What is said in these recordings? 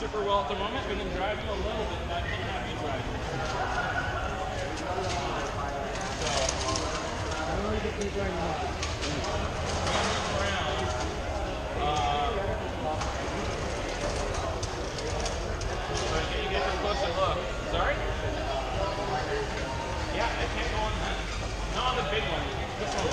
super well at the moment. Going to drive him a little bit, not too happy driving. So can you get a closer look? Sorry? Yeah, I can't go on that. Not on the big one. This one.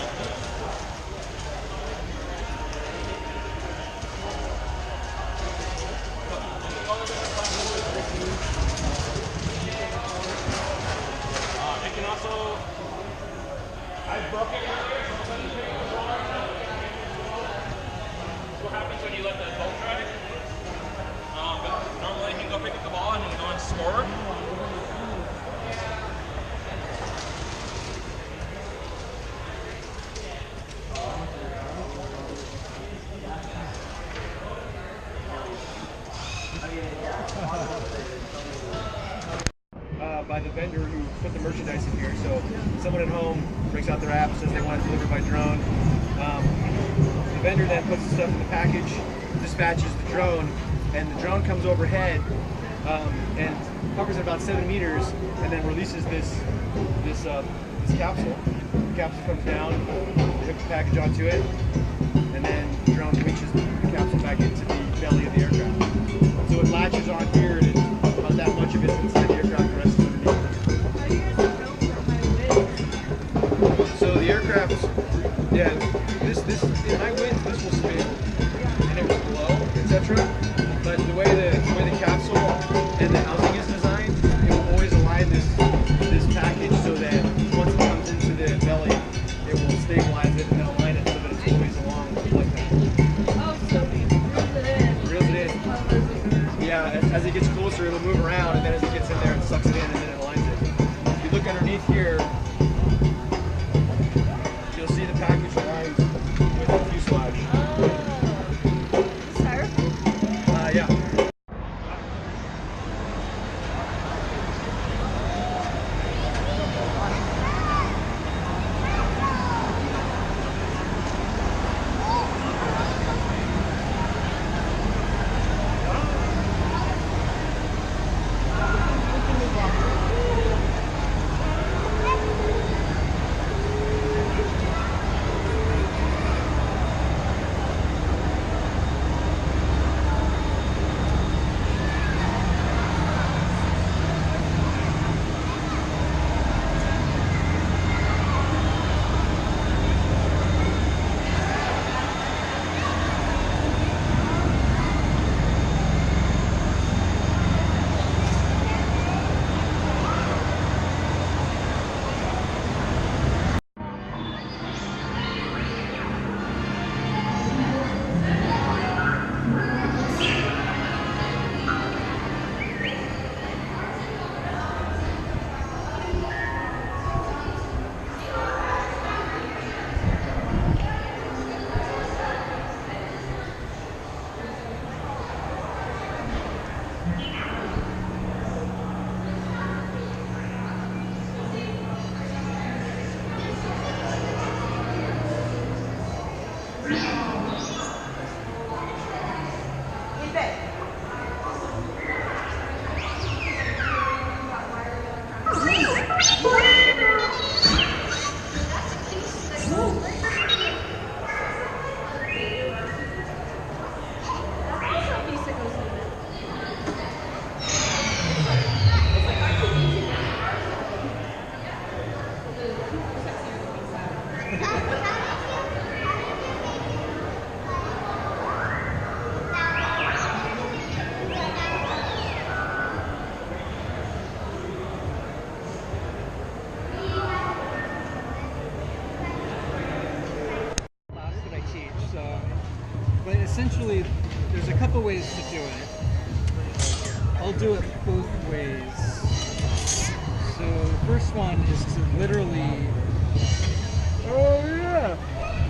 It can also, I broke it earlier, so let me pick the controller. What happens when you let the bolt drive? But normally you can go pick up the ball and then go and score. By the vendor who put the merchandise in here. So someone at home brings out their app, says they want it delivered by drone. The vendor then puts the stuff in the package, dispatches the drone, and the drone comes overhead and hovers at about 7 meters, and then releases this capsule. The capsule comes down, they hook the package onto it, and then the drone reaches the capsule back into the belly of the aircraft. So it latches on here, and about that much of it's inside the aircraft. The rest is underneath. So the aircraft, yeah, this in high winds this will spin and it will blow, etc. But the way the capsule and the housing is designed, it will always align this package so that once it comes into the belly, it will stabilize it and then align it so that it's always along like that. Oh, so it reels it in. Yeah, as it gets closer, it'll move around, and then as it gets in there, it sucks it in, and then it aligns it. If you look underneath here, you'll see the package lines with the fuselage. Styrofoam? Yeah. But essentially, there's a couple ways to do it. I'll do it both ways. So the first one is to literally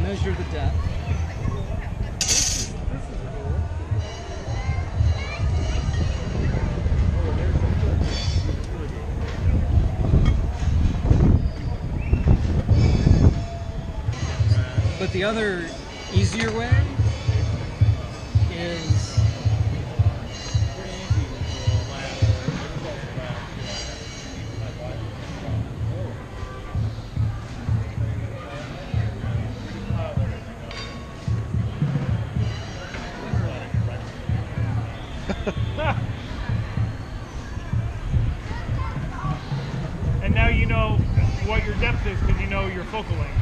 measure the depth. This is cool. But the other easier way is And now you know what your depth is because you know your focal length.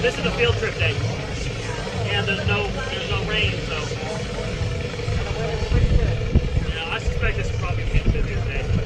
This is a field trip day, and there's no rain, so yeah, I suspect this will probably be the busiest day.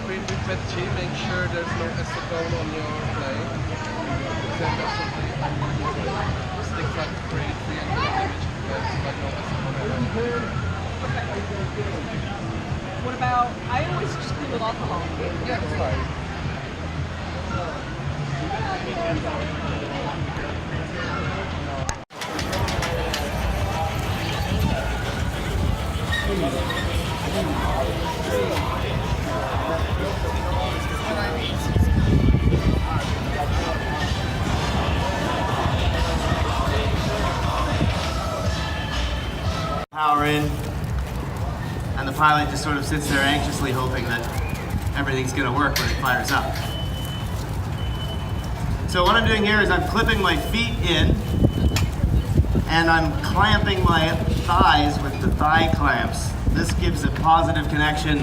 screen with G, make sure there's no acetone on your play. Then there's something unusual. Sticks like great 300 image flags, but no acetone. What about, I always just clean with alcohol. Yeah, that's fine. Power in, and the pilot just sort of sits there anxiously hoping that everything's going to work when it fires up. So what I'm doing here is I'm clipping my feet in, and I'm clamping my thighs with the thigh clamps. This gives a positive connection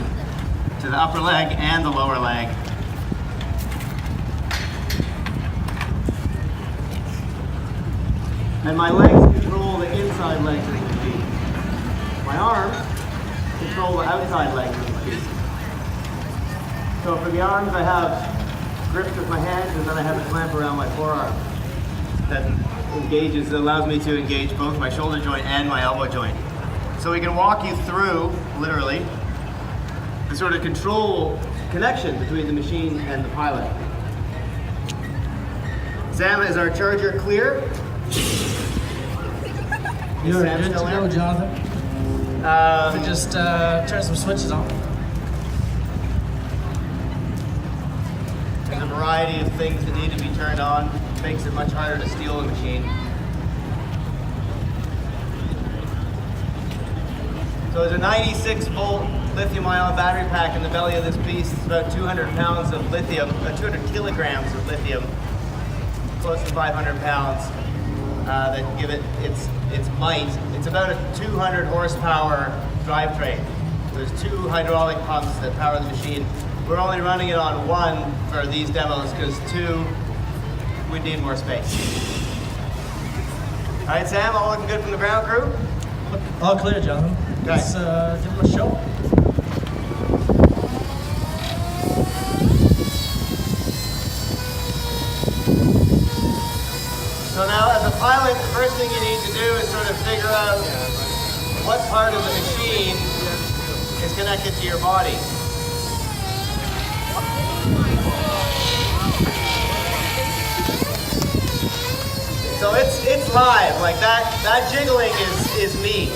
to the upper leg and the lower leg. And my legs control the inside legs of the feet. My arms control the outside legs of the feet. So for the arms, I have grips with my hands, and then I have a clamp around my forearm that allows me to engage both my shoulder joint and my elbow joint. So we can walk you through, literally, the sort of control connection between the machine and the pilot. Sam, is our charger clear? You're Sam good to still go, there? Jonathan. So just turn some switches on. There's a variety of things that need to be turned on. Makes it much harder to steal a machine. So there's a 96 volt lithium ion battery pack in the belly of this piece. It's about 200 pounds of lithium, 200 kilograms of lithium, close to 500 pounds, that give it its might. It's about a 200 horsepower drivetrain. There's 2 hydraulic pumps that power the machine. We're only running it on 1 for these demos because 2, we need more space. All right, Sam, all looking good from the ground crew? All clear, Jonathan. Okay. Let's give him a show. So now, as a pilot, the first thing you need to do is sort of figure out what part of the machine is connected to your body. So it's live, like that jiggling is me.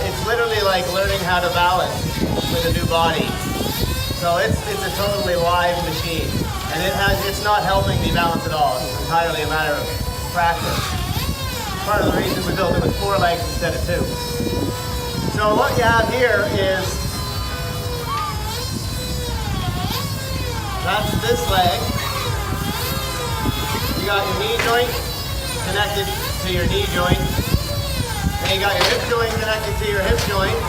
It's literally like learning how to balance with a new body. So it's a totally live machine. And it's not helping me balance at all. It's entirely a matter of practice. Part of the reason we built it with 4 legs instead of 2. So what you have here is, that's this leg. You got your knee joint connected to your knee joint. And you got your hip joint connected to your hip joint.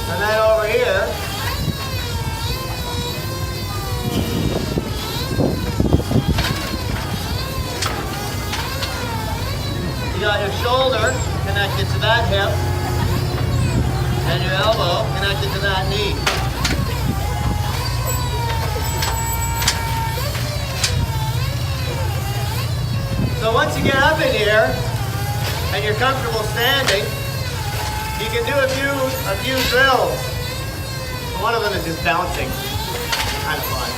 And then over here, you got your shoulder connected to that hip, and your elbow connected to that knee. So once you get up in here and you're comfortable standing, you can do a few drills. One of them is just bouncing. Kind of fun.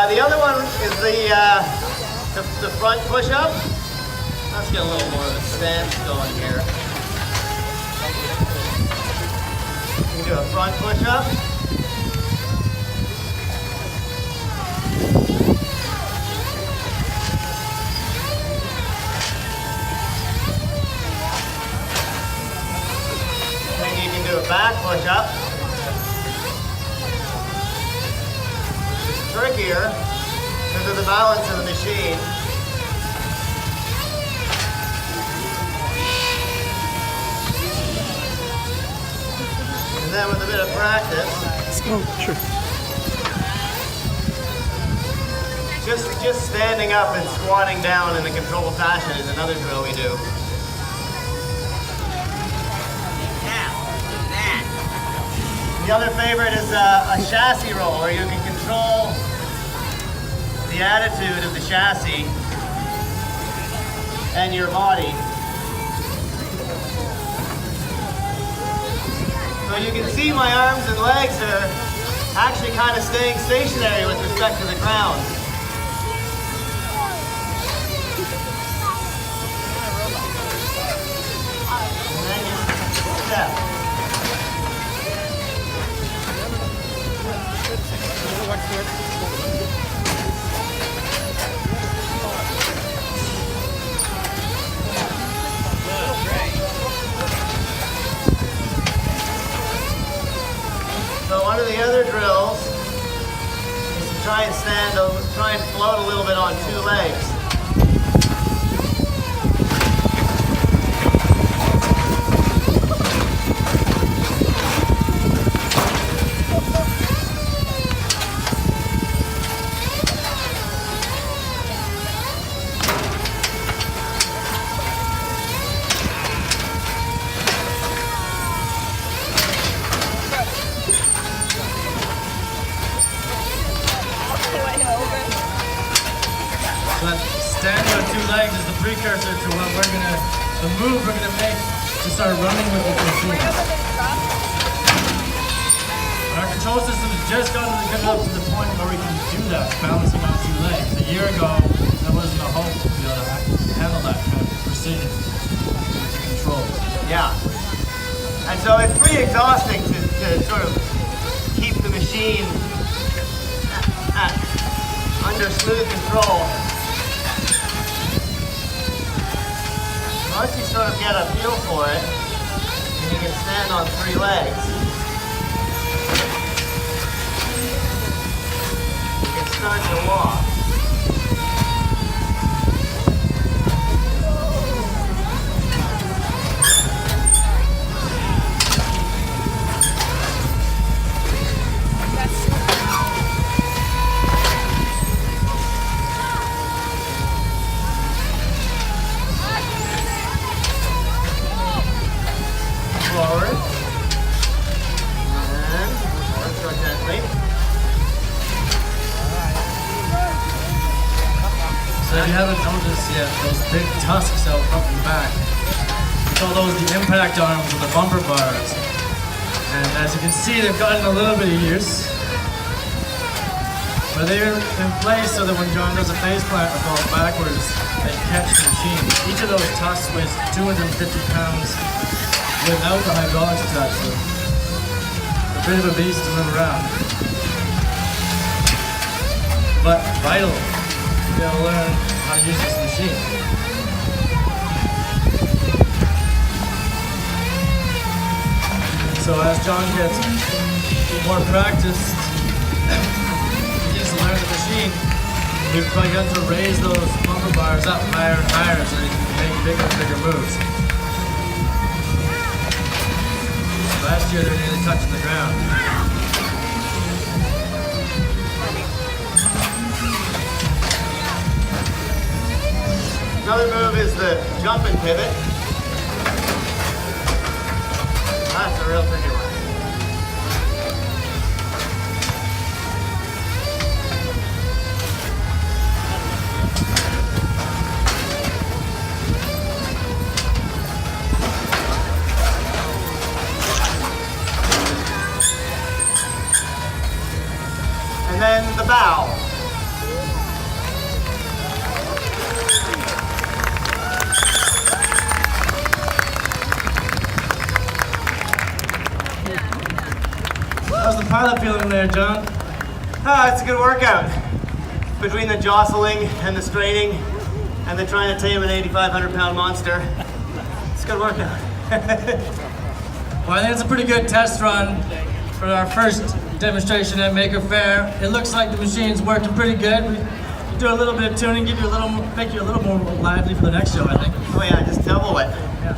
The other one is the front push-up. Let's get a little more of a stance going here. You can do a front push-up. Do a back push-up. It's trickier because of the balance of the machine. And then with a bit of practice, Just standing up and squatting down in a controlled fashion is another drill we do. The other favorite is a chassis roll, where you can control the attitude of the chassis and your body. So you can see my arms and legs are actually kind of staying stationary with respect to the ground. And then you step. So one of the other drills is to try and float a little bit on two legs. Standing on two legs is the precursor to what the move we're gonna make to start running with the machine. Our control system has just gotten good enough to the point where we can do that, balancing on two legs. A year ago, there wasn't a hope to be able to handle that kind of precision to control. Yeah. And so it's pretty exhausting to sort of keep the machine under smooth control. Once you sort of get a feel for it, and you can stand on three legs, you can start to walk. So if you haven't noticed yet, those big tusks out front and back, we call those the impact arms or the bumper bars. And as you can see, they've gotten a little bit of use. But they're in place so that when John does a face plant or falls backwards, they catch the machine. Each of those tusks weighs 250 pounds without the hydraulics attached to them. A bit of a beast to move around. But vital. To be able to learn how to use this machine. So as John gets more practiced, he gets to learn the machine, we've probably got to raise those bumper bars up higher and higher so they can make bigger and bigger moves. Last year they were nearly touching the ground. Another move is the jump and pivot. That's a real tricky one. And then the bow. How's the pilot feeling there, John? It's a good workout. Between the jostling and the straining and the trying to tame an 8,500 pound monster, it's a good workout. Well, I think it's a pretty good test run for our first demonstration at Maker Faire. It looks like the machine's working pretty good. We do a little bit of tuning, make you a little more lively for the next show, I think. Oh yeah, just double it. Yeah.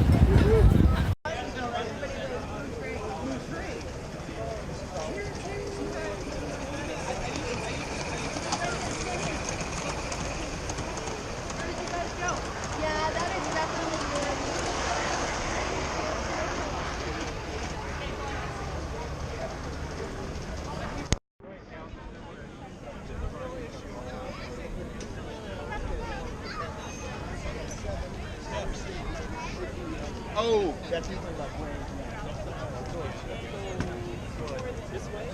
Oh! That's usually like where This way?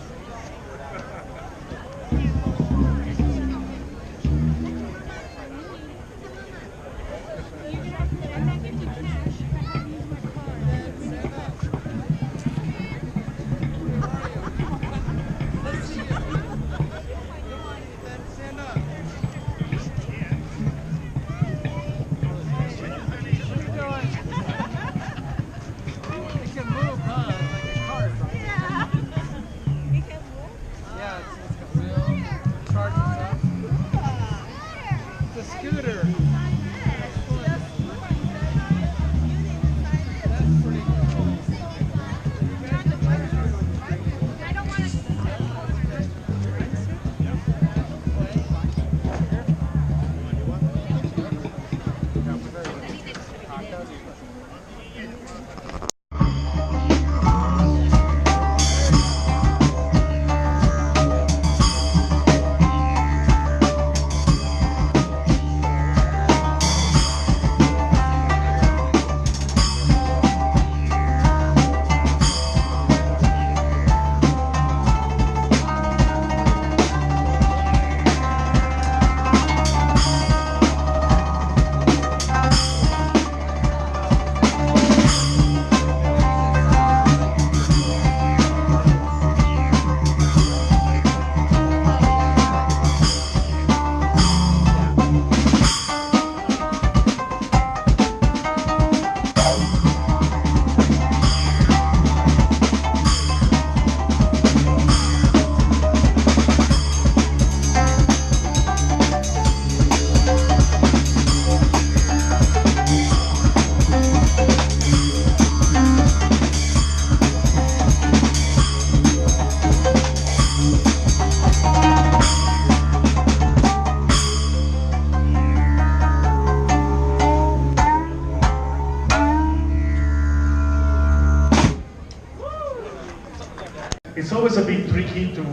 It's always a bit tricky to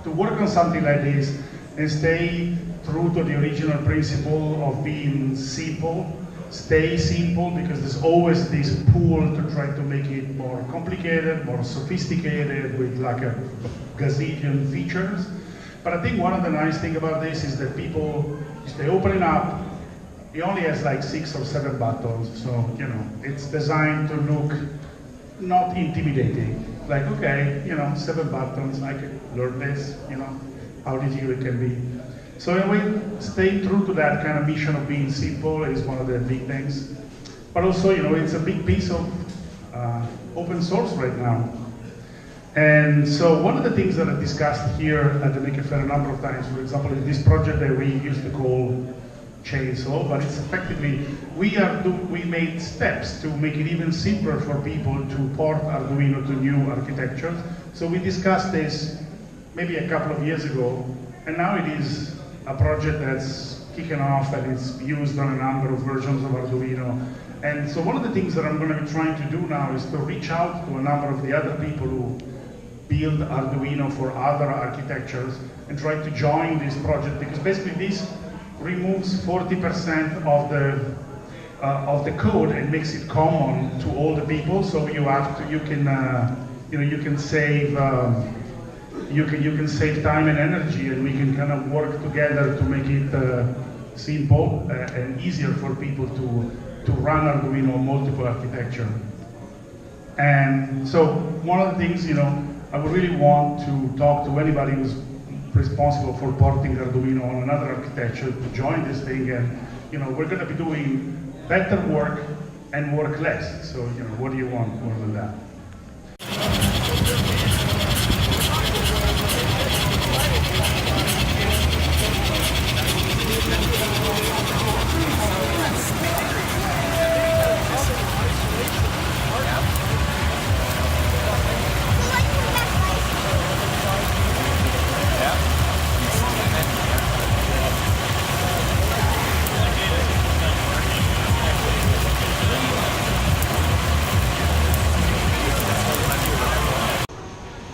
work on something like this and stay true to the original principle of being simple. Stay simple, because there's always this pull to try to make it more complicated, more sophisticated, with like a gazillion features. But I think one of the nice things about this is that people, if they open it up, it only has like 6 or 7 buttons, so you know, it's designed to look not intimidating. Like, okay, you know, 7 buttons, I can learn this, you know, how difficult it can be. So in a way, staying true to that kind of mission of being simple is one of the big things. But also, you know, it's a big piece of open source right now. And so one of the things that I discussed here at the Maker Faire a number of times, for example, in this project that we used to call chainsaw, but it's effectively, we made steps to make it even simpler for people to port Arduino to new architectures. So we discussed this maybe a couple of years ago, and now it is a project that's kicking off and it's used on a number of versions of Arduino. And so one of the things that I'm going to be trying to do now is to reach out to a number of the other people who build Arduino for other architectures and try to join this project, because basically this removes 40% of the code and makes it common to all the people. So you can save time and energy, and we can kind of work together to make it simple and easier for people to run Arduino on multiple architecture. And so one of the things, you know, I would really want to talk to anybody who's responsible for porting Arduino on another architecture to join this thing. And you know, we're going to be doing better work and work less. So you know, what do you want more than that?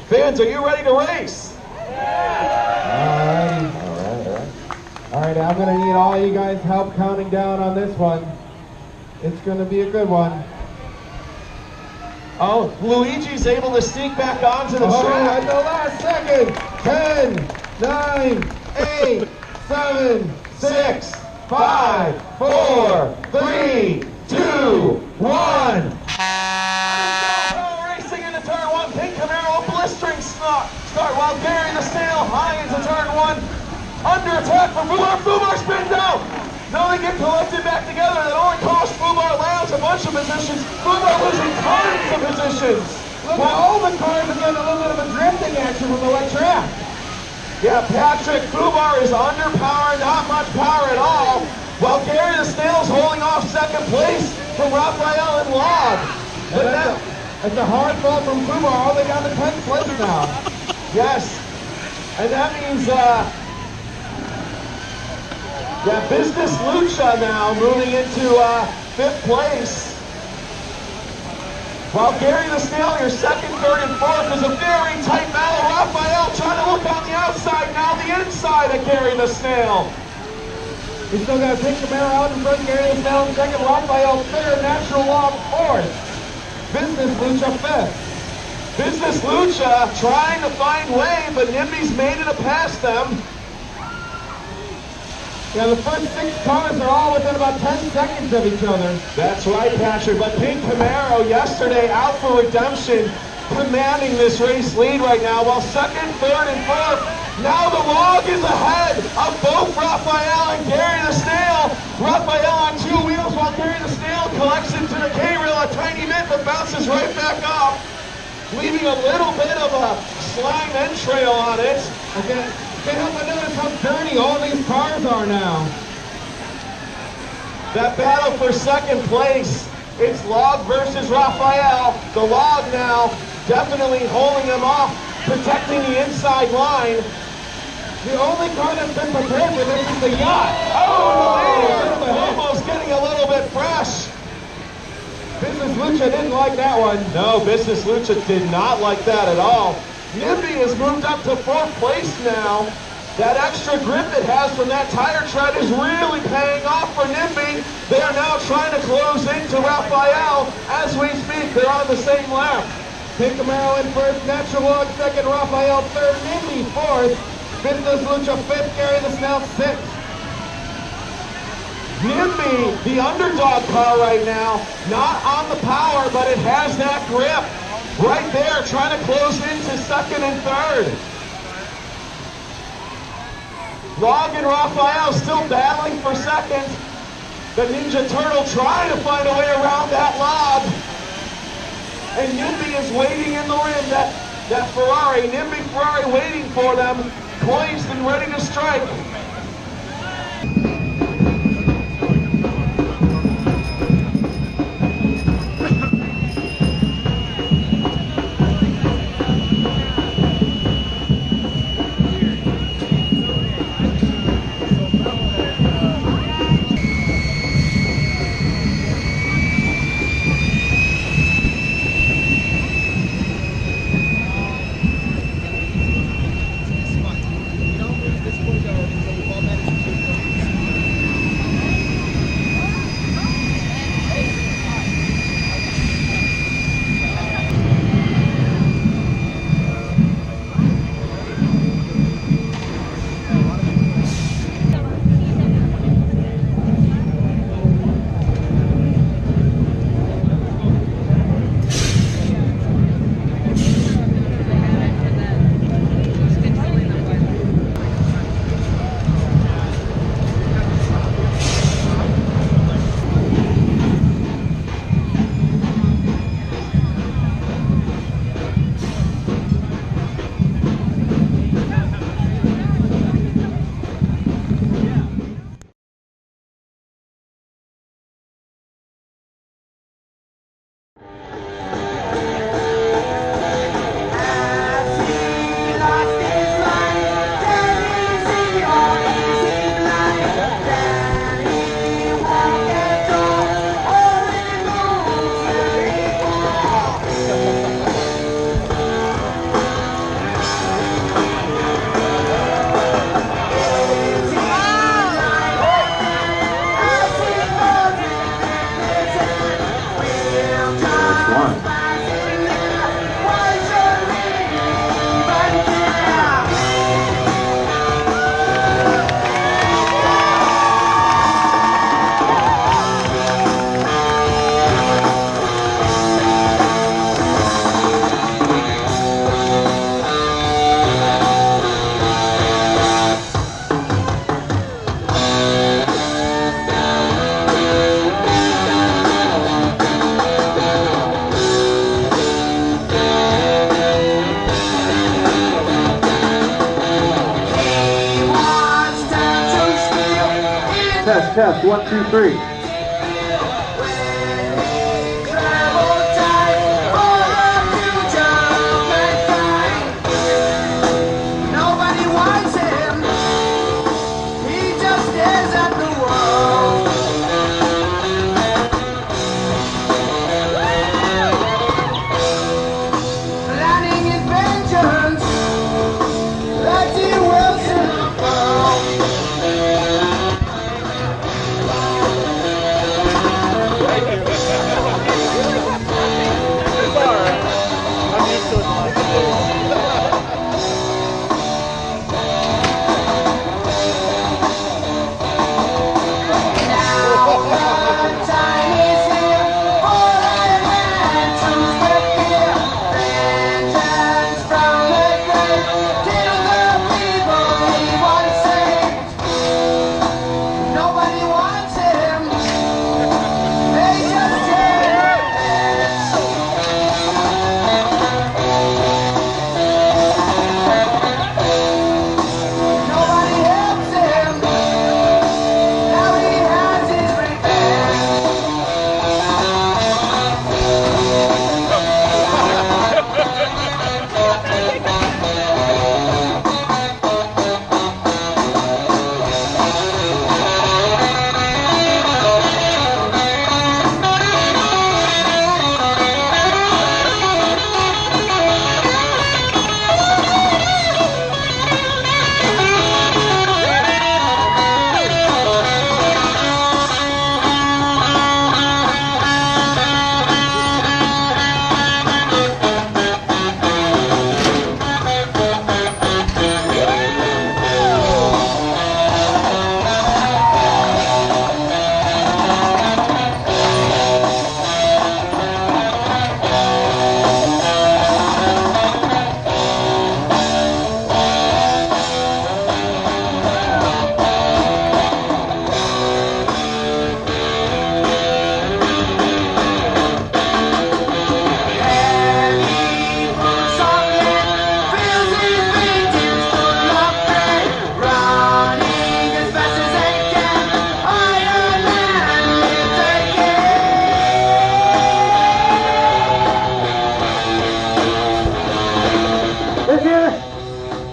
Fans, are you ready to race? All right, I'm gonna need all you guys' help counting down on this one. It's going to be a good one. Oh, Luigi's able to sneak back onto the Oh, track. at the last second. 10, 9, 8, 7, 6, 5, 4, 3, 2, 1. Racing into turn 1. Pink Camaro, a blistering start while Gary the Snail high into turn 1. Under attack from Fubar. Fubar spins out. No, they get collected back together. That only cost Fubar Lounge a bunch of positions. Fubar losing tons of positions. Look at all the cars are getting a little bit of a drifting action from the wet track. Yeah, Patrick Fubar is underpowered, not much power at all. While Gary the Snail's holding off second place from Raphael and Log. But That's a hard fall from Fubar, all the way down to 10th place now. yes, and that means Business Lucha now moving into 5th place. While Gary the Snail, your second, third, and fourth is a very tight battle. Raphael trying to look on the outside, now the inside of Gary the Snail. We still got Pink Camaro out in front, Gary the Snail in second, Raphael third, Natural Log fourth, Business Lucha fifth. Business Lucha trying to find way, but NIMBY's made it past them. Yeah, the first 6 cars are all within about 10 seconds of each other. That's right, Patrick, but Pink Camaro yesterday out for redemption, commanding this race lead right now, while second, third, and fourth, now the Log is ahead of both Raphael and Gary the Snail. Raphael on 2 wheels while Gary the Snail collects into the K-rail a tiny bit, but bounces right back up, leaving a little bit of a slime entrail on it. Okay. Can't help but notice how dirty all these cars are now. That battle for second place, it's Log versus Raphael. The Log now definitely holding them off, protecting the inside line. The only car that's been prepared for this is the yacht. Oh, almost getting a little bit fresh. Business Lucha didn't like that one. No, Business Lucha did not like that at all. NIMBY has moved up to 4th place now. That extra grip it has from that tire tread is really paying off for NIMBY. They are now trying to close into Raphael. As we speak, they're on the same lap. Pink Camaro in first, Natural Log second, Raphael third, NIMBY fourth, Business Lucha fifth, Gary the Snail sixth. NIMBY, the underdog car right now, not on the power, but it has that grip. Right there, trying to close into second and third. Log and Raphael still battling for second. The Ninja Turtle trying to find a way around that Log. And NIMBY is waiting in the rim. That Ferrari, NIMBY Ferrari waiting for them, poised and ready to strike. This point, test. 1, 2, 3.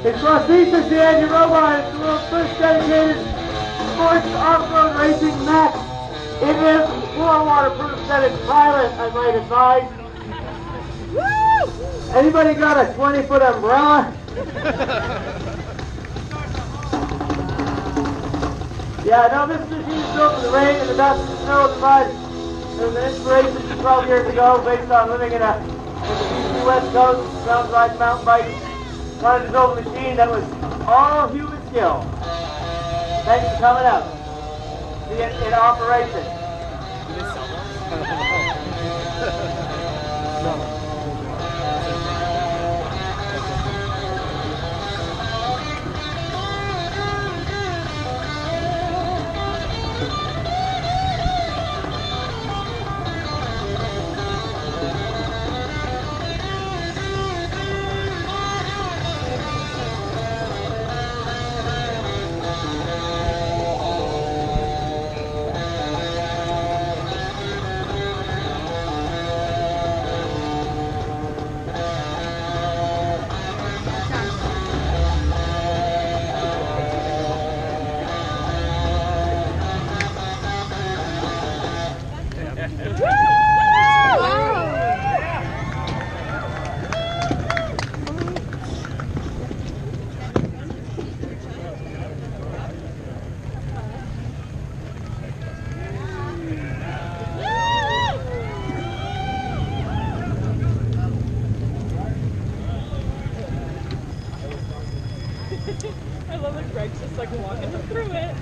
It's Prosthesis, the anti-robot. It's the world's first dedicated sports off-road racing mech. It is floor waterproof set its pilot, I might advise. Woo! Anybody got a 20-foot umbrella? Yeah, no, this machine is built for the rain and the dust and the snow and the mud. It was an inspiration 12 years ago based on living in the BC West Coast, mountain riding mountain bikes. Wanted to build a machine that was all human skill. Thanks for coming out. See it in operation. I love that Greg's just like walking through it.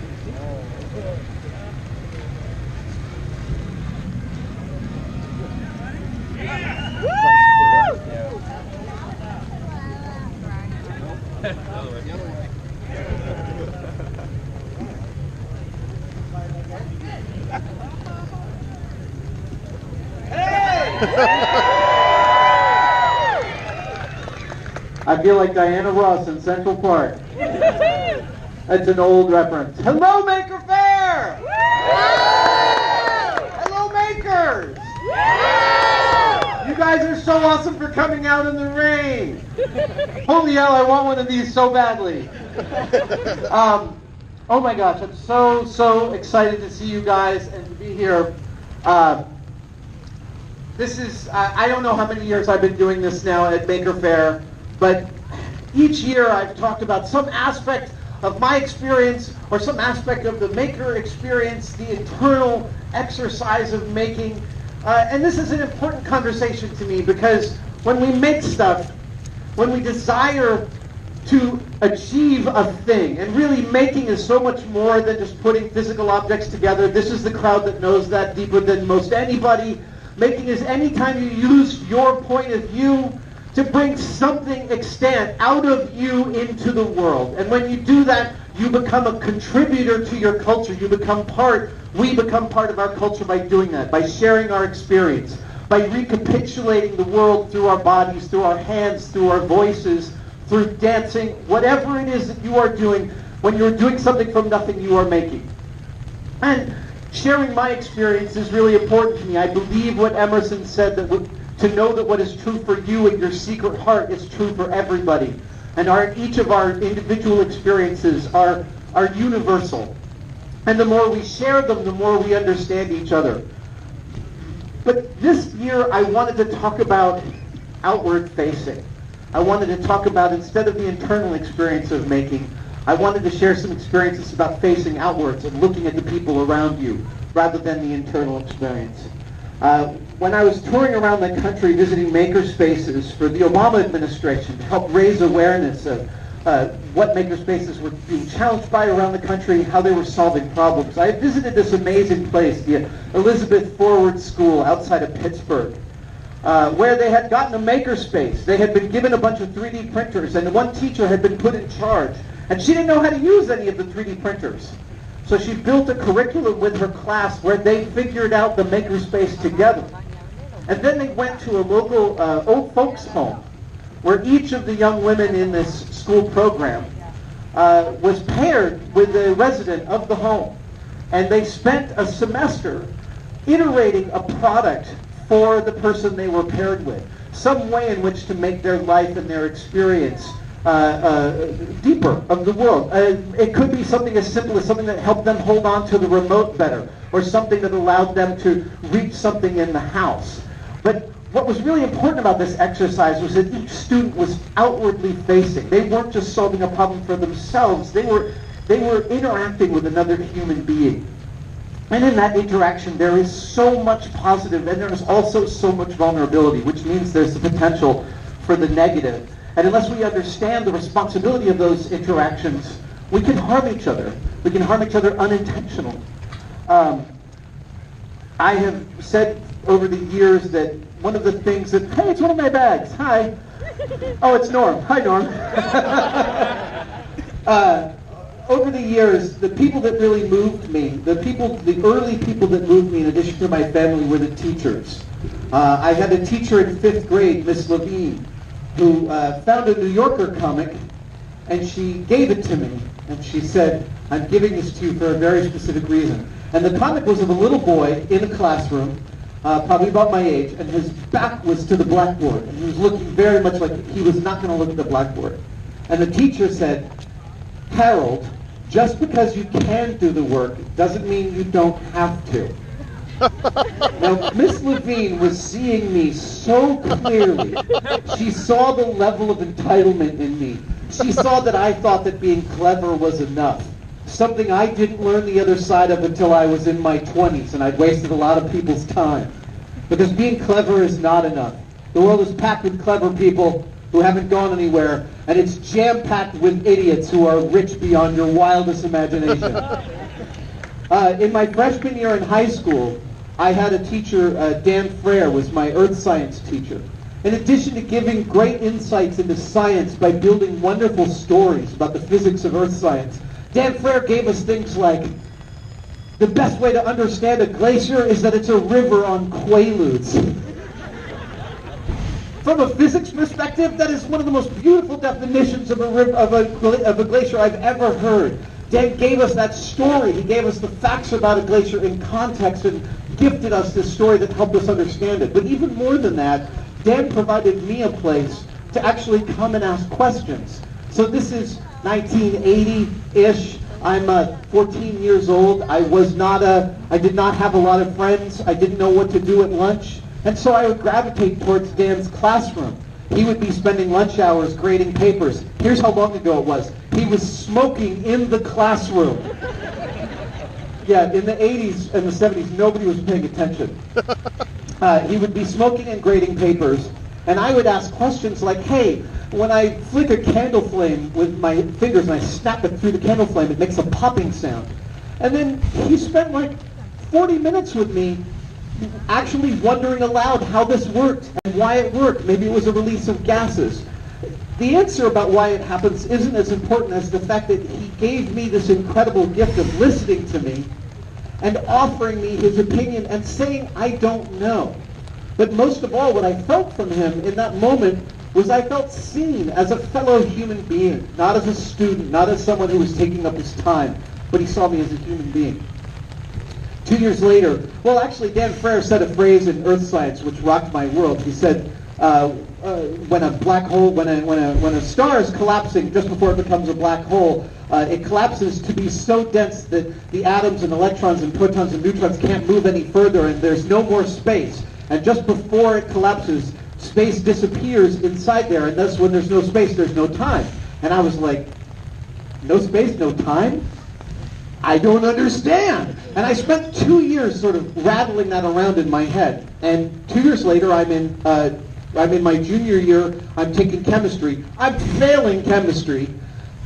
I feel like Diana Ross in Central Park. That's an old reference. Hello, Maker Faire! guys are so awesome for coming out in the rain. Holy hell, I want one of these so badly. Oh my gosh, I'm so excited to see you guys and to be here. This is, I don't know how many years I've been doing this now at Maker Faire, but each year I've talked about some aspect of my experience or some aspect of the maker experience, the internal exercise of making. And this is an important conversation to me because when we make stuff, when we desire to achieve a thing, and really making is so much more than just putting physical objects together. This is the crowd that knows that deeper than most anybody. Making is any time you use your point of view to bring something extant out of you into the world. And when you do that, you become a contributor to your culture. We become part of our culture by doing that, by sharing our experience, by recapitulating the world through our bodies, through our hands, through our voices, through dancing, whatever it is that you are doing. When you're doing something from nothing, you are making. And sharing my experience is really important to me. I believe what Emerson said, that to know that what is true for you in your secret heart is true for everybody. And each of our individual experiences are universal. And the more we share them, the more we understand each other. But this year, I wanted to talk about outward facing. I wanted to talk about, instead of the internal experience of making, I wanted to share some experiences about facing outwards and looking at the people around you, rather than the internal experience. When I was touring around the country visiting maker spaces for the Obama administration to help raise awareness of what maker spaces were being challenged by around the country, how they were solving problems, I visited this amazing place, the Elizabeth Forward School outside of Pittsburgh, where they had gotten a maker space. They had been given a bunch of 3D printers, and one teacher had been put in charge, and she didn't know how to use any of the 3D printers. So she built a curriculum with her class where they figured out the maker space together. And then they went to a local old folks home where each of the young women in this school program was paired with a resident of the home. And they spent a semester iterating a product for the person they were paired with. Some way in which to make their life and their experience deeper of the world. It could be something as simple as something that helped them hold on to the remote better, or something that allowed them to reach something in the house. But what was really important about this exercise was that each student was outwardly facing. They weren't just solving a problem for themselves, they were interacting with another human being. And in that interaction there is so much positive, and there is also so much vulnerability, which means there's the potential for the negative. And unless we understand the responsibility of those interactions, we can harm each other. We can harm each other unintentionally. I have said over the years that one of the things that, hey, it's one of my bags, hi. Oh, it's Norm. Hi, Norm. Over the years, the people that really moved me, the early people that moved me in addition to my family, were the teachers. I had a teacher in 5th grade, Miss Levine, who found a New Yorker comic, and she gave it to me. And she said, I'm giving this to you for a very specific reason. And the comic was of a little boy in a classroom, probably about my age, and his back was to the blackboard. And he was looking very much like he was not going to look at the blackboard. And the teacher said, Harold, just because you can do the work doesn't mean you don't have to. Now, Miss Levine was seeing me so clearly. She saw the level of entitlement in me. She saw that I thought that being clever was enough. Something I didn't learn the other side of until I was in my 20s, and I'd wasted a lot of people's time. Because being clever is not enough. The world is packed with clever people who haven't gone anywhere, and it's jam-packed with idiots who are rich beyond your wildest imagination. In my freshman year in high school, I had a teacher, Dan Frere was my earth science teacher. In addition to giving great insights into science by building wonderful stories about the physics of earth science, Dan Frere gave us things like, the best way to understand a glacier is that it's a river on quaaludes. From a physics perspective, that is one of the most beautiful definitions of a glacier I've ever heard. Dan gave us that story. He gave us the facts about a glacier in context and gifted us this story that helped us understand it. But even more than that, Dan provided me a place to actually come and ask questions. So this is 1980-ish. I'm 14 years old. I did not have a lot of friends. I didn't know what to do at lunch. And so I would gravitate towards Dan's classroom. He would be spending lunch hours grading papers. Here's how long ago it was. He was smoking in the classroom. Yeah, in the 80s and the 70s, nobody was paying attention. He would be smoking and grading papers, and I would ask questions like, hey, when I flick a candle flame with my fingers and I snap it through the candle flame, it makes a popping sound. And then he spent like 40 minutes with me actually wondering aloud how this worked and why it worked. Maybe it was a release of gases. The answer about why it happens isn't as important as the fact that he gave me this incredible gift of listening to me and offering me his opinion and saying, I don't know. But most of all, what I felt from him in that moment was I felt seen as a fellow human being, not as a student, not as someone who was taking up his time, but he saw me as a human being. 2 years later, well, actually, Dan Frere said a phrase in earth science which rocked my world. He said, when a black hole, when a star is collapsing just before it becomes a black hole, it collapses to be so dense that the atoms and electrons and protons and neutrons can't move any further, and there's no more space. And just before it collapses, space disappears inside there, and thus when there's no space, there's no time. And I was like, no space, no time? I don't understand. And I spent 2 years sort of rattling that around in my head. And 2 years later, I'm in my junior year. I'm taking chemistry. I'm failing chemistry.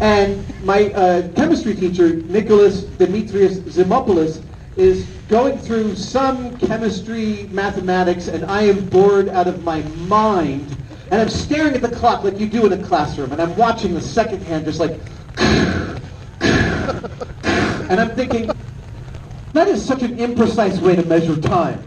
And my chemistry teacher, Nicholas Demetrius Zimopoulos, is going through some chemistry mathematics, and I am bored out of my mind. And I'm staring at the clock like you do in a classroom, and I'm watching the second hand just like... And I'm thinking, that is such an imprecise way to measure time.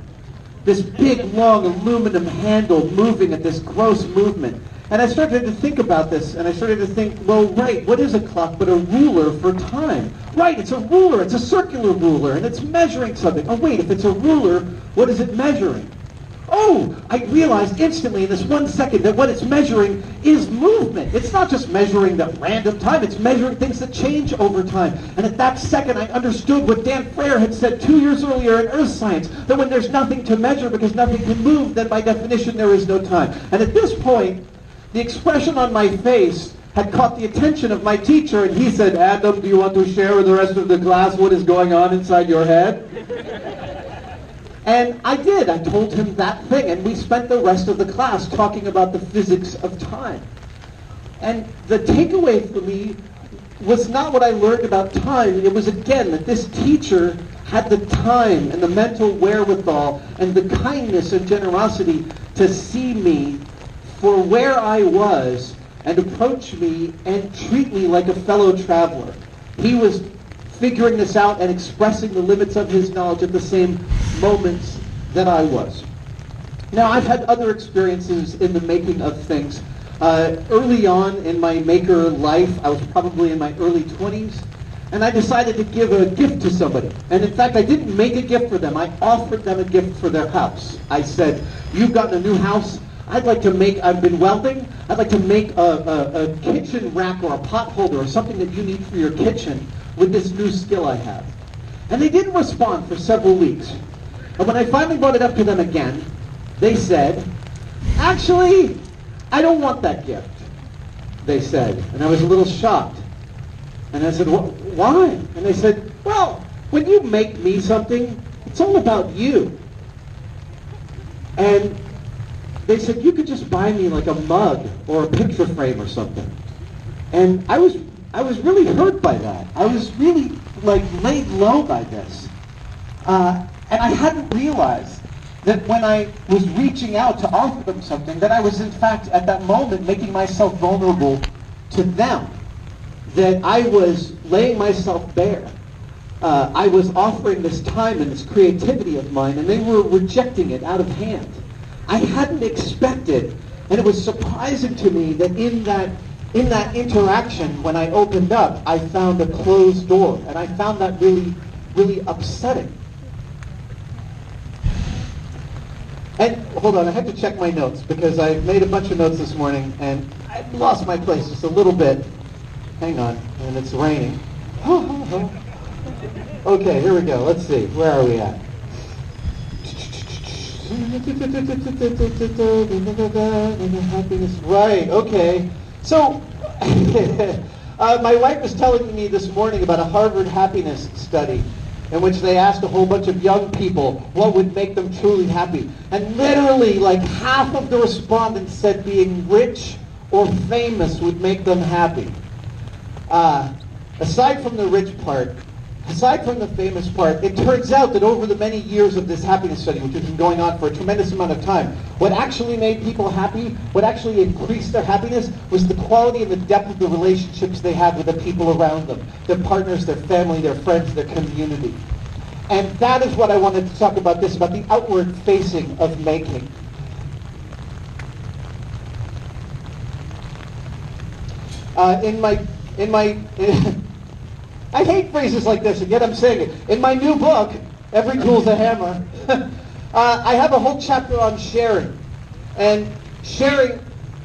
This big, long aluminum handle moving at this gross movement. And I started to think about this, and I started to think, well, right, what is a clock but a ruler for time? Right, it's a ruler, it's a circular ruler, and it's measuring something. Oh, wait, if it's a ruler, what is it measuring? Oh, I realized instantly in this 1 second that what it's measuring is movement. It's not just measuring the random time, it's measuring things that change over time. And at that second, I understood what Dan Frere had said 2 years earlier in earth science, that when there's nothing to measure because nothing can move, then by definition there is no time. And at this point, the expression on my face had caught the attention of my teacher, and he said, Adam, do you want to share with the rest of the class what is going on inside your head? And I did. I told him that thing, and we spent the rest of the class talking about the physics of time. And the takeaway for me was not what I learned about time. It was, again, that this teacher had the time and the mental wherewithal and the kindness and generosity to see me for where I was and approach me and treat me like a fellow traveler. He was figuring this out and expressing the limits of his knowledge at the same moments that I was. Now, I've had other experiences in the making of things. Early on in my maker life, I was probably in my early 20s, and I decided to give a gift to somebody. And in fact, I didn't make a gift for them. I offered them a gift for their house. I said, you've gotten a new house. I'd like to make, I've been welding, I'd like to make a kitchen rack or a pot holder or something that you need for your kitchen with this new skill I have. And they didn't respond for several weeks. And when I finally brought it up to them again, they said, actually, I don't want that gift, they said. And I was a little shocked. And I said, why? And they said, well, when you make me something, it's all about you. And they said, you could just buy me like a mug or a picture frame or something. And I was really hurt by that. I was really like laid low by this. And I hadn't realized that when I was reaching out to offer them something, that I was in fact at that moment making myself vulnerable to them. That I was laying myself bare. I was offering this time and this creativity of mine, and they were rejecting it out of hand. I hadn't expected, and it was surprising to me that in that interaction, when I opened up, I found a closed door, and I found that really, really upsetting. And hold on, I have to check my notes because I made a bunch of notes this morning and I lost my place just a little bit. Hang on, and it's raining. Okay, here we go. Let's see. Where are we at? Right, okay. So, my wife was telling me this morning about a Harvard happiness study in which they asked a whole bunch of young people what would make them truly happy. And literally, like half of the respondents said being rich or famous would make them happy. Aside from the rich part, aside from the famous part, it turns out that over the many years of this happiness study, which has been going on for a tremendous amount of time, what actually made people happy, what actually increased their happiness, was the quality and the depth of the relationships they had with the people around them, their partners, their family, their friends, their community. And that is what I wanted to talk about this, about the outward facing of making. I hate phrases like this, and yet I'm saying it. In my new book, Every Tool's a Hammer, I have a whole chapter on sharing. And sharing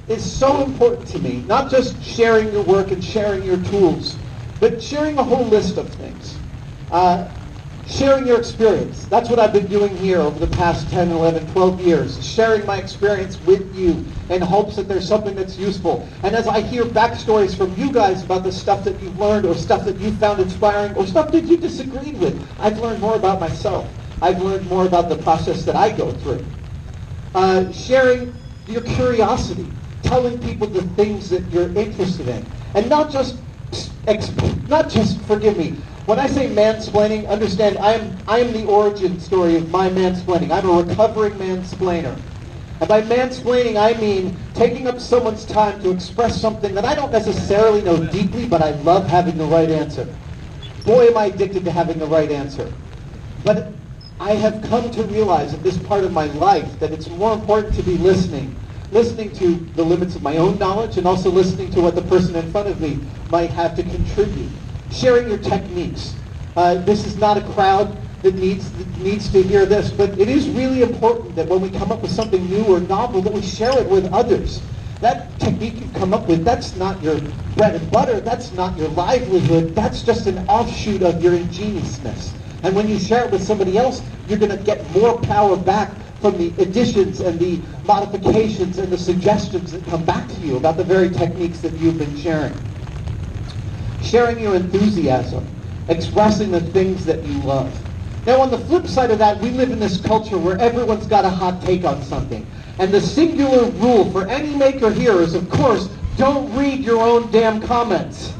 is so important to me. Not just sharing your work and sharing your tools, but sharing a whole list of things. Sharing your experience. That's what I've been doing here over the past 10, 11, 12 years. Sharing my experience with you in hopes that there's something that's useful. And as I hear backstories from you guys about the stuff that you've learned or stuff that you found inspiring or stuff that you disagreed with, I've learned more about myself. I've learned more about the process that I go through. Sharing your curiosity. Telling people the things that you're interested in. And not just, forgive me, when I say mansplaining, understand I am the origin story of my mansplaining. I'm a recovering mansplainer. And by mansplaining, I mean taking up someone's time to express something that I don't necessarily know deeply, but I love having the right answer. Boy, am I addicted to having the right answer. But I have come to realize at this part of my life that it's more important to be listening to the limits of my own knowledge and also listening to what the person in front of me might have to contribute. Sharing your techniques. This is not a crowd that needs to hear this, but it is really important that when we come up with something new or novel, that we share it with others. That technique you've come up with, that's not your bread and butter, that's not your livelihood, that's just an offshoot of your ingeniousness. And when you share it with somebody else, you're going to get more power back from the additions and the modifications and the suggestions that come back to you about the very techniques that you've been sharing. Sharing your enthusiasm, expressing the things that you love. Now on the flip side of that, we live in this culture where everyone's got a hot take on something. And the singular rule for any maker here is, of course, don't read your own damn comments.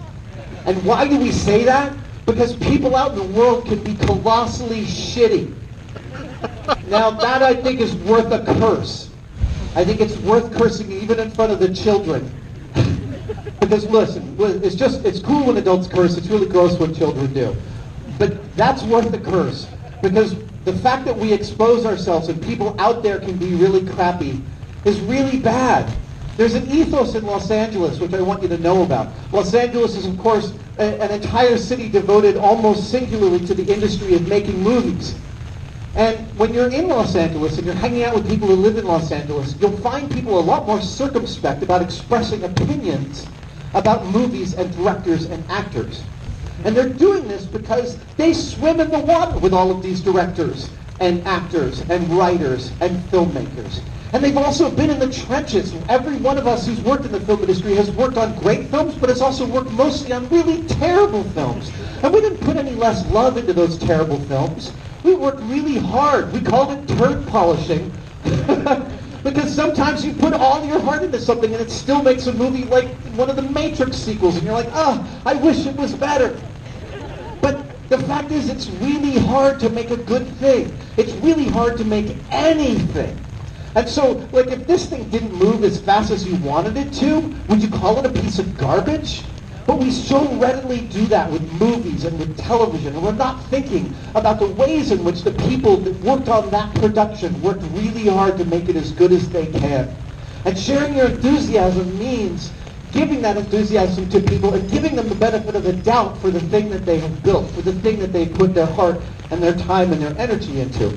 And why do we say that? Because people out in the world can be colossally shitty. Now that I think is worth a curse. I think it's worth cursing even in front of the children. Because listen, it's cool when adults curse, it's really gross when children do. But that's worth the curse. Because the fact that we expose ourselves and people out there can be really crappy is really bad. There's an ethos in Los Angeles which I want you to know about. Los Angeles is, of course, an entire city devoted almost singularly to the industry of making movies. And when you're in Los Angeles and you're hanging out with people who live in Los Angeles, you'll find people a lot more circumspect about expressing opinions about movies and directors and actors. And they're doing this because they swim in the water with all of these directors and actors and writers and filmmakers. And they've also been in the trenches. Every one of us who's worked in the film industry has worked on great films, but has also worked mostly on really terrible films. And we didn't put any less love into those terrible films. We worked really hard. We called it turd polishing. Because sometimes you put all your heart into something and it still makes a movie like one of the Matrix sequels. And you're like, oh, I wish it was better. But the fact is, it's really hard to make a good thing. It's really hard to make anything. And so, like, if this thing didn't move as fast as you wanted it to, would you call it a piece of garbage? But we so readily do that with movies and with television, and we're not thinking about the ways in which the people that worked on that production worked really hard to make it as good as they can. And sharing your enthusiasm means giving that enthusiasm to people and giving them the benefit of the doubt for the thing that they have built, for the thing that they put their heart and their time and their energy into.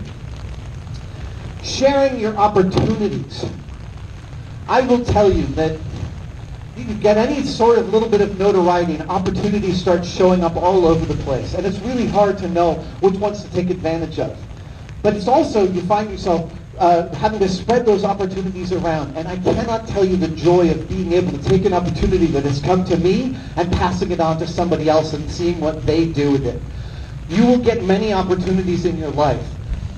Sharing your opportunities. I will tell you that you can get any sort of little bit of notoriety and opportunities start showing up all over the place. And it's really hard to know which ones to take advantage of. But it's also, you find yourself having to spread those opportunities around. And I cannot tell you the joy of being able to take an opportunity that has come to me and passing it on to somebody else and seeing what they do with it. You will get many opportunities in your life.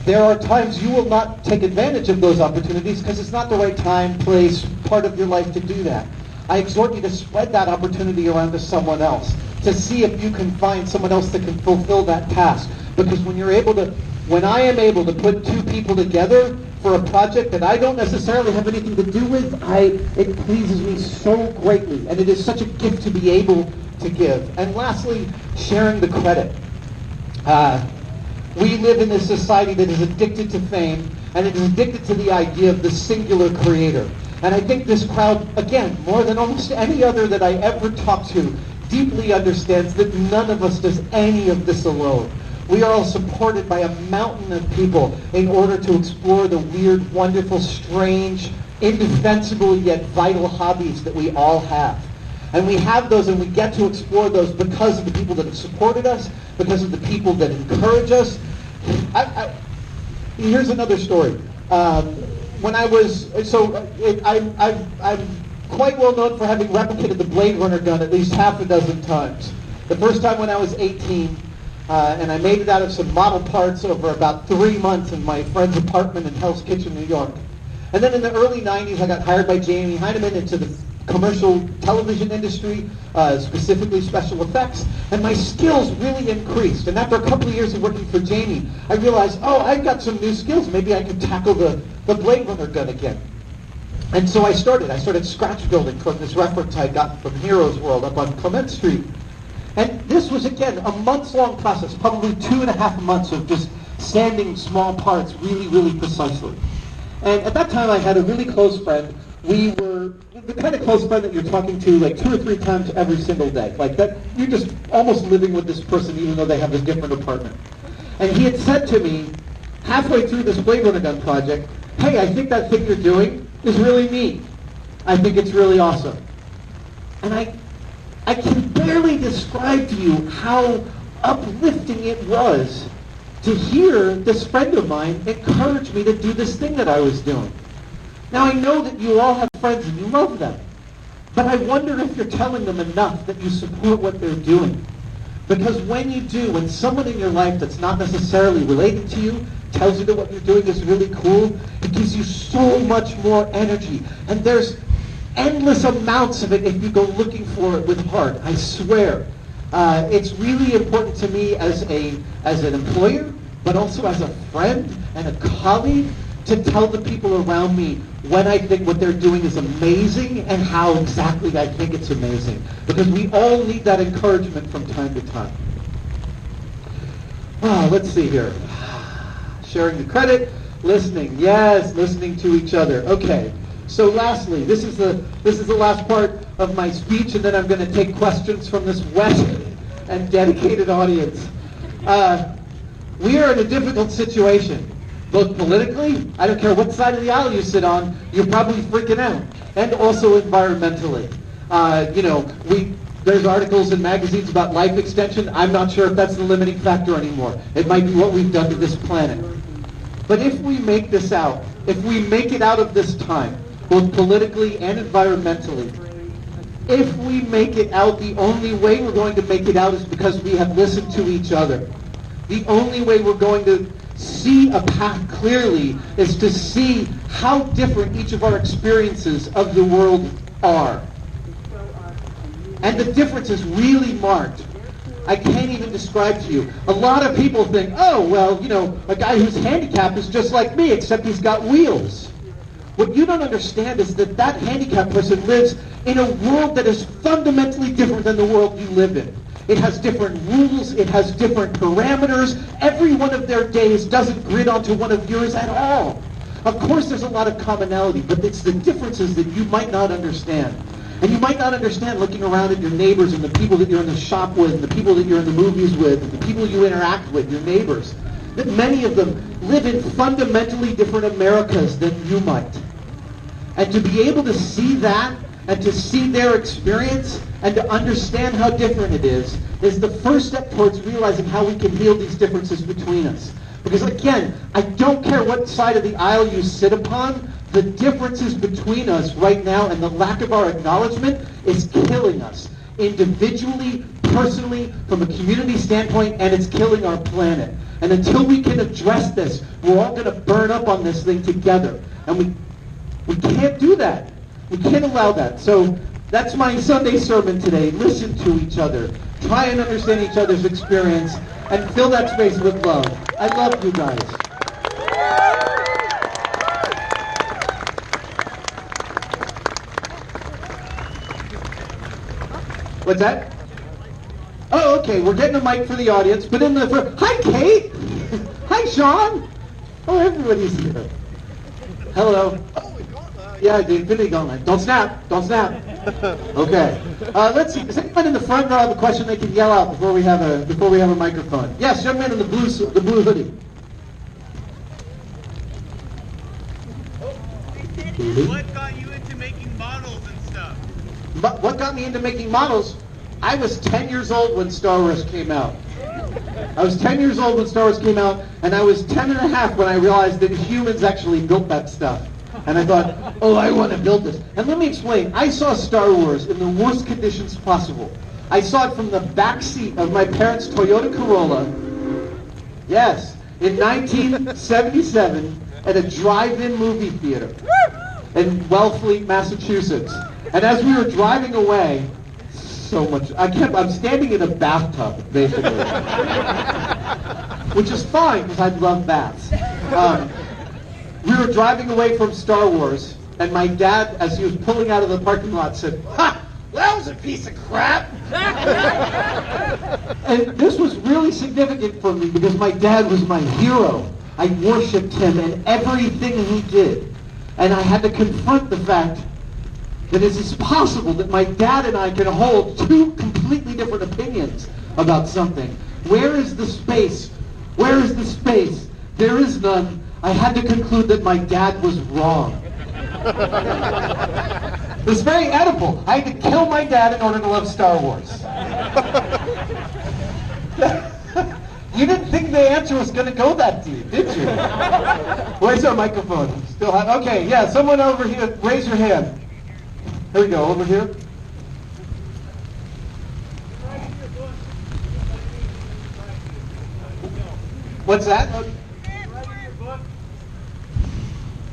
There are times you will not take advantage of those opportunities because it's not the right time, place, part of your life to do that. I exhort you to spread that opportunity around to someone else, to see if you can find someone else that can fulfill that task. Because when I am able to put two people together for a project that I don't necessarily have anything to do with, it pleases me so greatly. And it is such a gift to be able to give. And lastly, sharing the credit. We live in a society that is addicted to fame, and it is addicted to the idea of the singular creator. And I think this crowd, again, more than almost any other that I ever talked to, deeply understands that none of us does any of this alone. We are all supported by a mountain of people in order to explore the weird, wonderful, strange, indefensible yet vital hobbies that we all have. And we have those and we get to explore those because of the people that have supported us, because of the people that encourage us. Here's another story. When I was, I'm quite well known for having replicated the Blade Runner gun at least half a dozen times. The first time when I was 18, and I made it out of some model parts over about 3 months in my friend's apartment in Hell's Kitchen, New York. And then in the early 90s, I got hired by Jamie Heineman into the commercial television industry, specifically special effects, and my skills really increased. And after a couple of years of working for Jamie, I realized, oh, I've got some new skills. Maybe I could tackle the Blade Runner gun again. And so I started scratch building from this reference I got from Heroes World up on Clement Street. And this was, again, a months-long process, probably 2.5 months of just sanding small parts really, really precisely. And at that time, I had a really close friend. We were the kind of close friend that you're talking to like 2 or 3 times every single day. Like that, you're just almost living with this person even though they have a different apartment. And he had said to me, halfway through this Blade Runner gun project, hey, I think that thing you're doing is really neat. I think it's really awesome. And I can barely describe to you how uplifting it was to hear this friend of mine encourage me to do this thing that I was doing. Now I know that you all have friends and you love them, but I wonder if you're telling them enough that you support what they're doing. Because when you do, when someone in your life that's not necessarily related to you tells you that what you're doing is really cool, it gives you so much more energy. And there's endless amounts of it if you go looking for it with heart, I swear. It's really important to me as an employer, but also as a friend and a colleague, to tell the people around me when I think what they're doing is amazing and how exactly I think it's amazing. Because we all need that encouragement from time to time. Let's see here. Sharing the credit, listening. Yes, listening to each other. Okay. So lastly, this is the last part of my speech, and then I'm going to take questions from this wet and dedicated audience. We are in a difficult situation. Both politically, I don't care what side of the aisle you sit on, you're probably freaking out. And also environmentally. There's articles in magazines about life extension. I'm not sure if that's the limiting factor anymore. It might be what we've done to this planet. But if we make this out, if we make it out of this time, both politically and environmentally, if we make it out, the only way we're going to make it out is because we have listened to each other. The only way we're going to see a path clearly is to see how different each of our experiences of the world are. And the difference is really marked. I can't even describe to you. A lot of people think, oh, well, a guy who's handicapped is just like me, except he's got wheels. What you don't understand is that that handicapped person lives in a world that is fundamentally different than the world you live in. It has different rules, it has different parameters. Every one of their days doesn't grid onto one of yours at all. Of course there's a lot of commonality, but it's the differences that you might not understand. And you might not understand looking around at your neighbors and the people that you're in the shop with, and the people that you're in the movies with, and the people you interact with, your neighbors. that many of them live in fundamentally different Americas than you might. And to be able to see that, and to see their experience, and to understand how different it is the first step towards realizing how we can heal these differences between us. Because again, I don't care what side of the aisle you sit upon, the differences between us right now and the lack of our acknowledgement is killing us. Individually, personally, from a community standpoint, and it's killing our planet. And until we can address this, we're all going to burn up on this thing together. And we can't do that. We can't allow that. So that's my Sunday sermon today. Listen to each other. Try and understand each other's experience and fill that space with love. I love you guys. What's that? Oh, okay. We're getting a mic for the audience, but in the hi, Kate. Hi, Sean. Oh, everybody's here. Hello. Yeah, the Infinity Gauntlet. Don't snap. Don't snap. Okay. Let's see. Does anyone in the front row have a question they can yell out before we have a microphone? Yes, young man in the blue hoodie. What got you into making models and stuff? What got me into making models? I was 10 years old when Star Wars came out. I was 10 years old when Star Wars came out, and I was 10 and a half when I realized that humans actually built that stuff. And I thought, oh, I want to build this. And let me explain. I saw Star Wars in the worst conditions possible. I saw it from the back seat of my parents' Toyota Corolla. Yes, in 1977 at a drive-in movie theater in Wellfleet, Massachusetts. And as we were driving away, so much. I'm standing in a bathtub, basically. Which is fine, because I love baths. We were driving away from Star Wars, and my dad, as he was pulling out of the parking lot, said, "Ha! That was a piece of crap!" And this was really significant for me, because my dad was my hero. I worshipped him and everything he did. And I had to confront the fact that it is possible that my dad and I can hold two completely different opinions about something. Where is the space? Where is the space? There is none. I had to conclude that my dad was wrong. It was very edible. I had to kill my dad in order to love Star Wars. You didn't think the answer was going to go that deep, did you? Where's our microphone? Still have, okay, yeah, someone over here, raise your hand. Here we go, over here. What's that?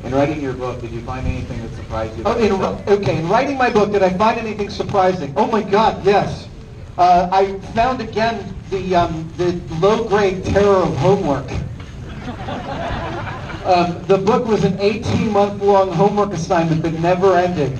In writing your book, did you find anything that surprised you? In writing my book, did I find anything surprising? Oh my God, yes. I found again the low-grade terror of homework. The book was an 18-month-long homework assignment that never ended.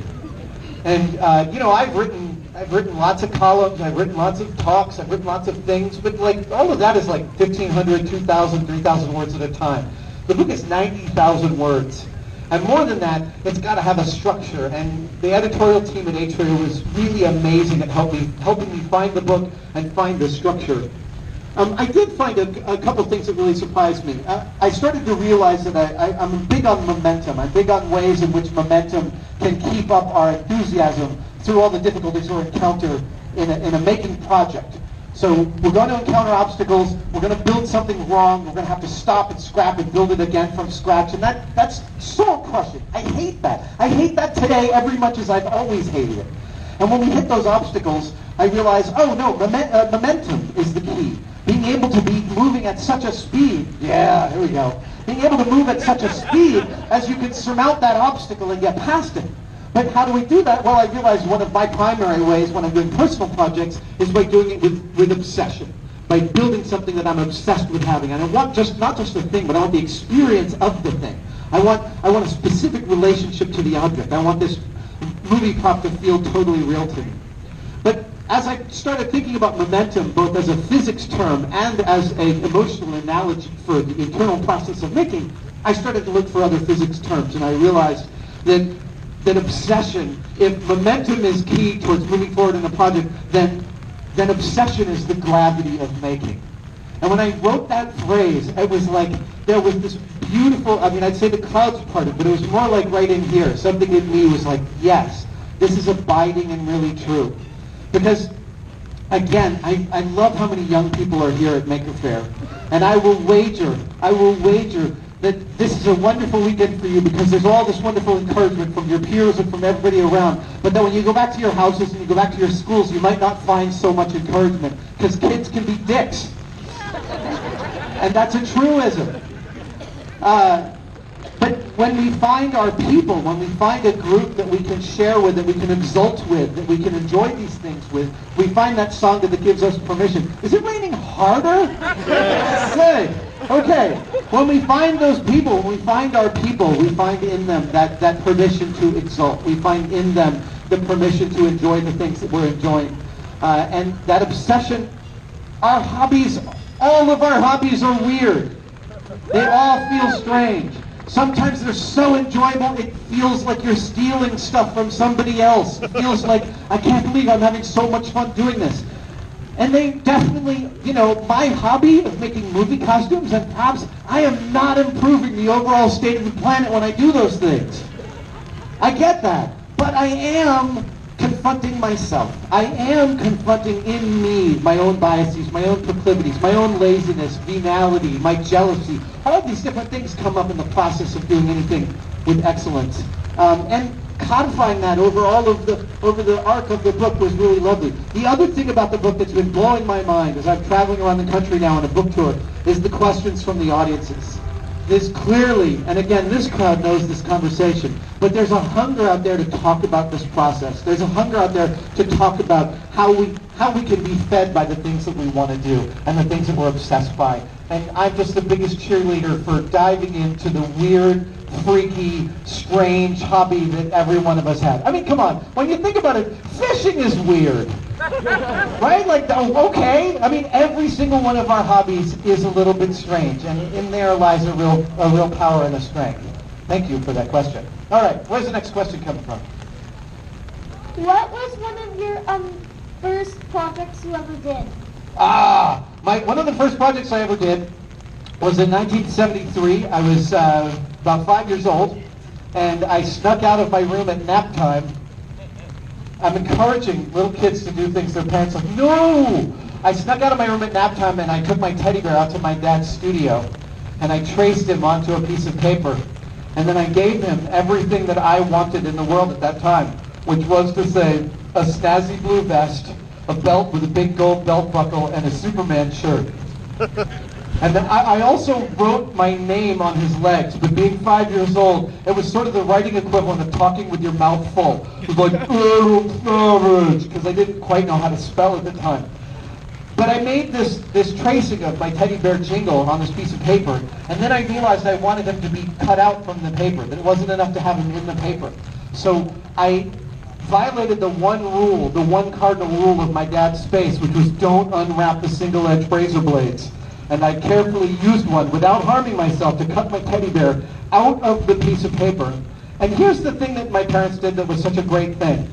And I've written lots of columns, I've written lots of talks, I've written lots of things, but like all of that is like 1,500, 2,000, 3,000 words at a time. The book is 90,000 words. And more than that, it's got to have a structure. And the editorial team at Atria was really amazing at helping me find the book and find the structure. I did find a couple things that really surprised me. I started to realize that I'm big on momentum. I'm big on ways in which momentum can keep up our enthusiasm through all the difficulties we encounter in a making project. So we're going to encounter obstacles, we're going to build something wrong, we're going to have to stop and scrap and build it again from scratch, and that's soul crushing. I hate that. I hate that today every much as I've always hated it. And when we hit those obstacles, I realize, oh no, momentum is the key. Being able to be moving at such a speed, yeah, here we go. Being able to move at such a speed as you can surmount that obstacle and get past it. But how do we do that? Well, I realized one of my primary ways when I'm doing personal projects is by doing it with obsession, by building something that I'm obsessed with having. And I want not just the thing, but I want the experience of the thing. I want a specific relationship to the object. I want this movie prop to feel totally real to me. But as I started thinking about momentum, both as a physics term and as an emotional analogy for the internal process of making, I started to look for other physics terms, and I realized that obsession, if momentum is key towards moving forward in a project, then obsession is the gravity of making. And when I wrote that phrase, it was like, there was this beautiful, I mean, I'd say the clouds parted, but it was more like right in here. Something in me was like, yes, this is abiding and really true. Because, again, I love how many young people are here at Maker Faire. And I will wager that this is a wonderful weekend for you because there's all this wonderful encouragement from your peers and from everybody around. But then when you go back to your houses and you go back to your schools, you might not find so much encouragement because kids can be dicks. And that's a truism. But when we find our people, when we find a group that we can share with, that we can exult with, that we can enjoy these things with, we find that song that gives us permission. Is it raining harder? Good. Okay. When we find those people, when we find our people, we find in them that permission to exult. We find in them the permission to enjoy the things that we're enjoying. And that obsession, our hobbies, all of our hobbies are weird. They all feel strange. Sometimes they're so enjoyable, it feels like you're stealing stuff from somebody else. It feels like, I can't believe I'm having so much fun doing this. And they definitely, you know, my hobby of making movie costumes and props, I am not improving the overall state of the planet when I do those things. I get that. But I am confronting myself. I am confronting in me my own biases, my own proclivities, my own laziness, venality, my jealousy. All these different things come up in the process of doing anything with excellence. And codifying that over the arc of the book was really lovely. The other thing about the book that's been blowing my mind as I'm traveling around the country now on a book tour is the questions from the audiences. There's clearly, and again, this crowd knows this conversation, but there's a hunger out there to talk about this process. There's a hunger out there to talk about how we can be fed by the things that we want to do and the things that we're obsessed by. And I'm just the biggest cheerleader for diving into the weird, freaky, strange hobby that every one of us has. I mean, come on, when you think about it, fishing is weird. Right? Like, okay. I mean, every single one of our hobbies is a little bit strange, and in there lies a real power and a strength. Thank you for that question. All right, where's the next question coming from? What was one of your first projects you ever did? One of the first projects I ever did was in 1973. I was about 5 years old, and I snuck out of my room at nap time. I'm encouraging little kids to do things their parents are like, no! I snuck out of my room at nap time and I took my teddy bear out to my dad's studio and I traced him onto a piece of paper. And then I gave him everything that I wanted in the world at that time, which was to say a snazzy blue vest, a belt with a big gold belt buckle, and a Superman shirt. And then I also wrote my name on his legs, but being 5 years old, it was sort of the writing equivalent of talking with your mouth full. It was like, because I didn't quite know how to spell at the time. But I made this tracing of my teddy bear jingle on this piece of paper, and then I realized I wanted him to be cut out from the paper, that it wasn't enough to have him in the paper. So I violated the one rule, the one cardinal rule of my dad's space, which was don't unwrap the single-edged razor blades. And I carefully used one without harming myself to cut my teddy bear out of the piece of paper. And here's the thing that my parents did that was such a great thing.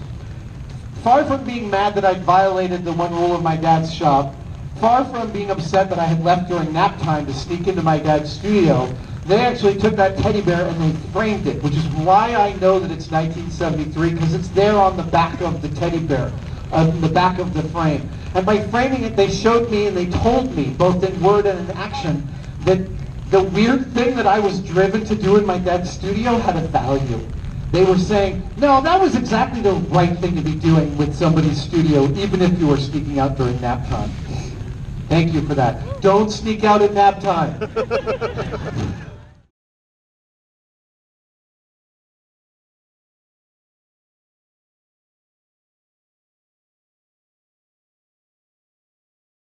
Far from being mad that I'd violated the one rule of my dad's shop, far from being upset that I had left during nap time to sneak into my dad's studio, they actually took that teddy bear and they framed it, which is why I know that it's 1973, because it's there on the back of the teddy bear, on the back of the frame. And by framing it, they showed me and they told me, both in word and in action, that the weird thing that I was driven to do in my dad's studio had a value. They were saying, no, that was exactly the right thing to be doing with somebody's studio, even if you were sneaking out during nap time. Thank you for that. Don't sneak out at nap time.